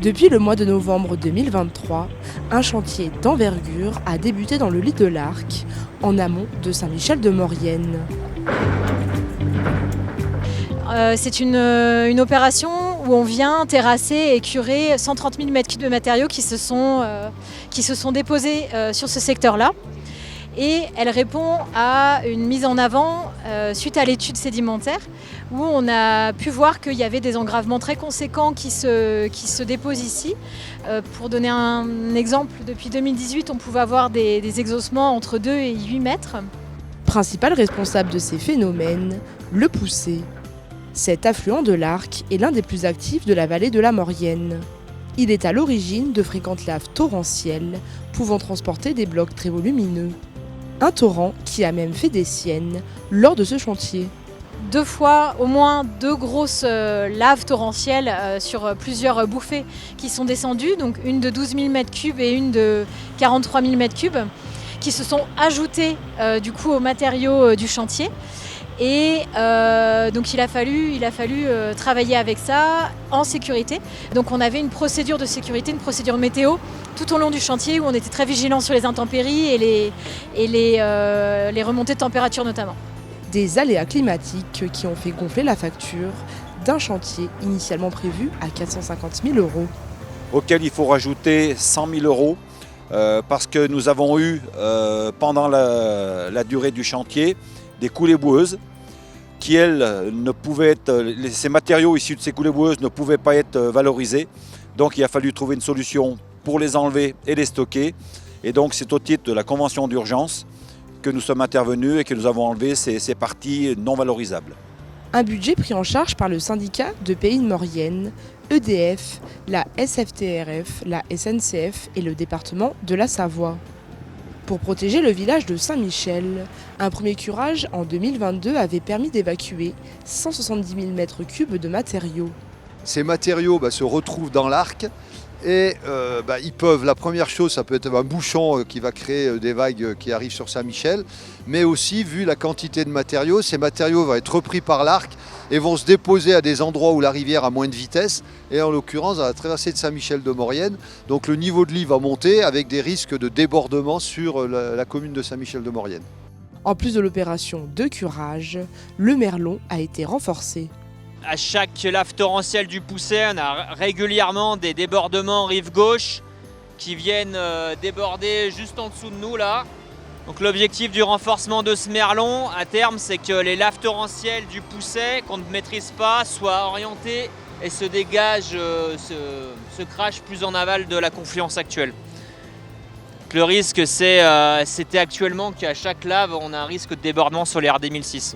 Depuis le mois de novembre 2023, un chantier d'envergure a débuté dans le lit de l'Arc, en amont de Saint-Michel-de-Maurienne. C'est une opération où on vient terrasser et curer 130 000 m3 de matériaux qui se sont déposés sur ce secteur-là. Et elle répond à une mise en avant suite à l'étude sédimentaire où on a pu voir qu'il y avait des engravements très conséquents qui se déposent ici. Pour donner un exemple, depuis 2018, on pouvait avoir des exhaussements entre 2 et 8 mètres. Principal responsable de ces phénomènes, le Poussé. Cet affluent de l'Arc est l'un des plus actifs de la vallée de la Maurienne. Il est à l'origine de fréquentes laves torrentielles pouvant transporter des blocs très volumineux. Un torrent qui a même fait des siennes lors de ce chantier. 2 fois, au moins 2 grosses laves torrentielles sur plusieurs bouffées qui sont descendues, donc une de 12 000 m3 et une de 43 000 m3, qui se sont ajoutées du coup aux matériaux du chantier. Et donc il a fallu travailler avec ça en sécurité. Donc on avait une procédure de sécurité, une procédure météo tout au long du chantier où on était très vigilants sur les intempéries et les remontées de température notamment. Des aléas climatiques qui ont fait gonfler la facture d'un chantier initialement prévu à 450 000 €. Auquel il faut rajouter 100 000 € parce que nous avons eu pendant la durée du chantier des coulées boueuses qui, elles, ne pouvaient être, ces matériaux issus de ces coulées boueuses ne pouvaient pas être valorisés. Donc il a fallu trouver une solution pour les enlever et les stocker. Et donc c'est au titre de la convention d'urgence que nous sommes intervenus et que nous avons enlevé ces parties non valorisables. Un budget pris en charge par le syndicat de Pays de Maurienne, EDF, la SFTRF, la SNCF et le département de la Savoie. Pour protéger le village de Saint-Michel, un premier curage en 2022 avait permis d'évacuer 170 000 m3 de matériaux. Ces matériaux se retrouvent dans l'Arc et ils peuvent, la première chose, ça peut être un bouchon qui va créer des vagues qui arrivent sur Saint-Michel, mais aussi, vu la quantité de matériaux, ces matériaux vont être repris par l'Arc et vont se déposer à des endroits où la rivière a moins de vitesse, et en l'occurrence à la traversée de Saint-Michel-de-Maurienne. Donc le niveau de l'Ive va monter avec des risques de débordement sur la commune de Saint-Michel-de-Maurienne. En plus de l'opération de curage, le Merlon a été renforcé. À chaque lave torrentielle du Poussé, on a régulièrement des débordements rive gauche qui viennent déborder juste en dessous de nous là. Donc l'objectif du renforcement de ce merlon à terme, c'est que les laves torrentielles du Poussé qu'on ne maîtrise pas soient orientées et se dégagent, se crachent plus en aval de la confluence actuelle. Donc, le risque c'était actuellement qu'à chaque lave on a un risque de débordement sur les RD 1006.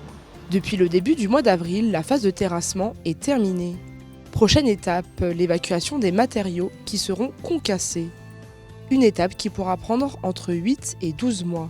Depuis le début du mois d'avril, la phase de terrassement est terminée. Prochaine étape, l'évacuation des matériaux qui seront concassés. Une étape qui pourra prendre entre 8 et 12 mois.